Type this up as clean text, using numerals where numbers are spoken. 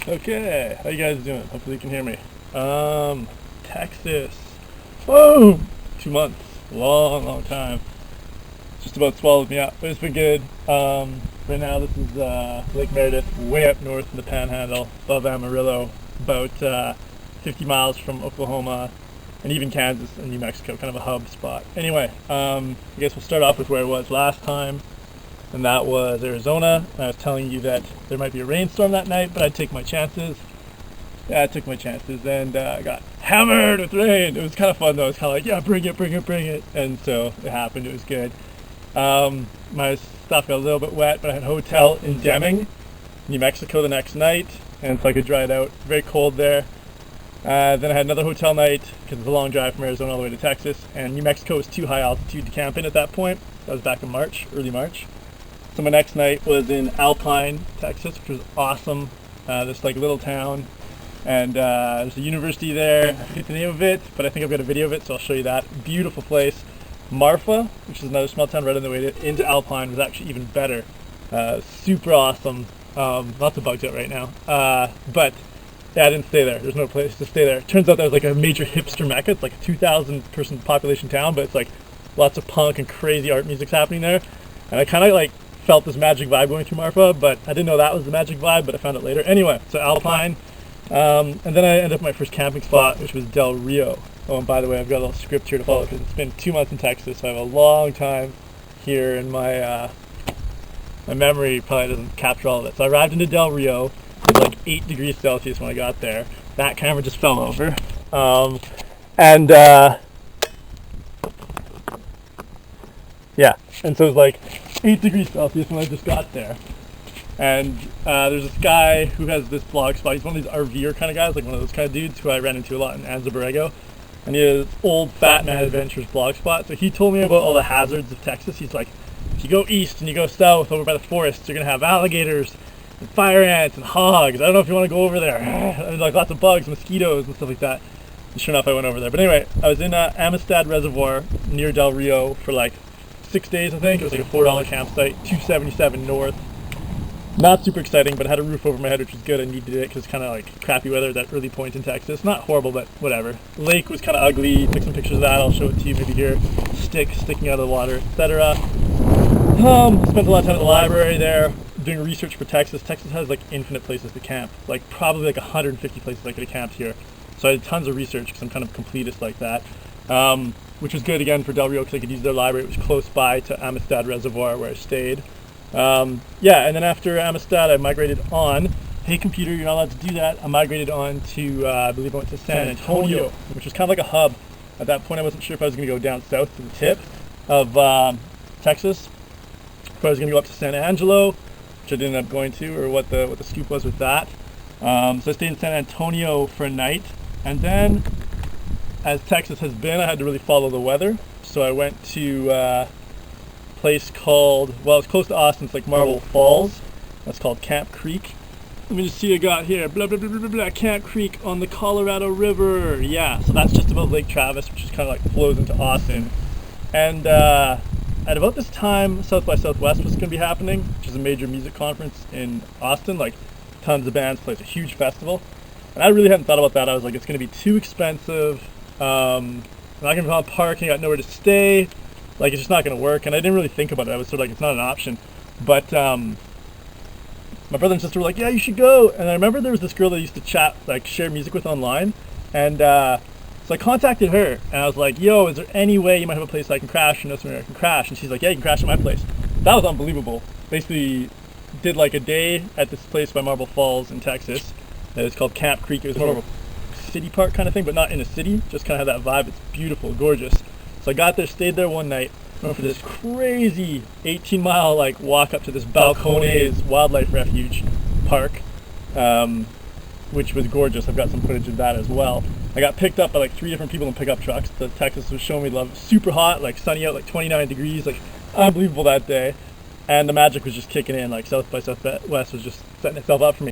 Okay, how you guys doing? Hopefully you can hear me. Texas. Boom! 2 months. Long time. Just about swallowed me up, but it's been good. Right now this is Lake Meredith, way up north in the Panhandle, above Amarillo, about 50 miles from Oklahoma, and even Kansas and New Mexico, kind of a hub spot. Anyway, I guess we'll start off with where I was last time, and that was Arizona. I was telling you that there might be a rainstorm that night, but I'd take my chances. Yeah, I took my chances, and I got hammered with rain. It was kind of fun though. It was kind of like, yeah, bring it, and so it happened. It was good. My stuff got a little bit wet, but I had a hotel in Deming, New Mexico the next night, and so I could dry it out. Very cold there. Then I had another hotel night because it's a long drive from Arizona all the way to Texas, and New Mexico was too high altitude to camp in at that point. That was back in March, early March. So my next night was in Alpine, Texas, which was awesome. This like little town, and there's a university there. I forget the name of it, but I think I've got a video of it, so I'll show you that. Beautiful place. Marfa, which is another small town right on the way into Alpine, was actually even better. Super awesome. Lots of bugs out right now. But yeah, I didn't stay there. There's no place to stay there. Turns out that was like a major hipster mecca. It's like a 2,000 person population town, but it's like lots of punk and crazy art music's happening there. And I kind of like felt this magic vibe going through Marfa, but I didn't know that was the magic vibe, but I found it later. Anyway, so Alpine. And then I ended up at my first camping spot, which was Del Rio. Oh, and by the way, I've got a little script here to follow because it's been 2 months in Texas, so I have a long time here, and my memory probably doesn't capture all of it. So I arrived into Del Rio. It was like 8 degrees Celsius when I got there. That camera just fell over. Yeah, and so it was like 8 degrees Celsius when I just got there. And there's this guy who has this blog spot. He's one of these RVer kind of guys, like one of those kind of dudes who I ran into a lot in Anza Borrego. And he has old Fat Man Adventures blog spot. So he told me about all the hazards of Texas. He's like, if you go east and you go south over by the forests, you're going to have alligators and fire ants and hogs. I don't know if you want to go over there. And like lots of bugs, mosquitoes and stuff like that. And sure enough, I went over there. But anyway, I was in Amistad Reservoir near Del Rio for like 6 days, I think. It was like a $4 campsite, 277 north. Not super exciting, but I had a roof over my head, which was good. I needed it because it's kind of like crappy weather at that early point in Texas. Not horrible, but whatever. The lake was kind of ugly. Took some pictures of that. I'll show it to you maybe here. Sticking out of the water, etc. Spent a lot of time at the library there doing research for Texas. Texas has like infinite places to camp, like probably like 150 places I could have camped here. So I did tons of research because I'm kind of completist like that, which was good again for Del Rio because I could use their library. It was close by to Amistad Reservoir where I stayed. Yeah, and then after Amistad, I migrated on. Hey, computer, you're not allowed to do that. I migrated on to, I believe I went to San Antonio, which was kind of like a hub. At that point, I wasn't sure if I was going to go down south to the tip of Texas, if I was going to go up to San Angelo, which I didn't end up going to, or what the scoop was with that. So I stayed in San Antonio for a night, and then, as Texas has been, I had to really follow the weather. So I went to place called, well, it's close to Austin, it's like Marble Falls. That's called Camp Creek. Let me just see what I got here. Blah, blah, blah, blah, blah, Camp Creek on the Colorado River. Yeah, so that's just above Lake Travis, which is kind of like flows into Austin. And at about this time, South by Southwest was going to be happening, which is a major music conference in Austin. Like, tons of bands play. It's a huge festival. And I really hadn't thought about that. I was like, it's going to be too expensive. I'm not going to be on parking. I got nowhere to stay. Like, it's just not going to work, and I didn't really think about it. I was sort of like, it's not an option. But my brother and sister were like, yeah, you should go. And I remember there was this girl that I used to chat, like, share music with online. And so I contacted her, and I was like, yo, is there any way you might have a place I can crash? You know somewhere I can crash? And she's like, yeah, you can crash at my place. That was unbelievable. Basically, did like a day at this place by Marble Falls in Texas. It's called Camp Creek. It was more of a city park kind of thing, but not in a city. Just kind of had that vibe. It's beautiful, gorgeous. So I got there, stayed there one night, went for this crazy 18-mile like walk up to this Balcones Wildlife Refuge park, which was gorgeous. I've got some footage of that as well. I got picked up by like 3 different people in pickup trucks. The Texas was showing me love. Super hot, like sunny out, like 29 degrees, like unbelievable that day. And the magic was just kicking in. Like South by Southwest was just setting itself up for me.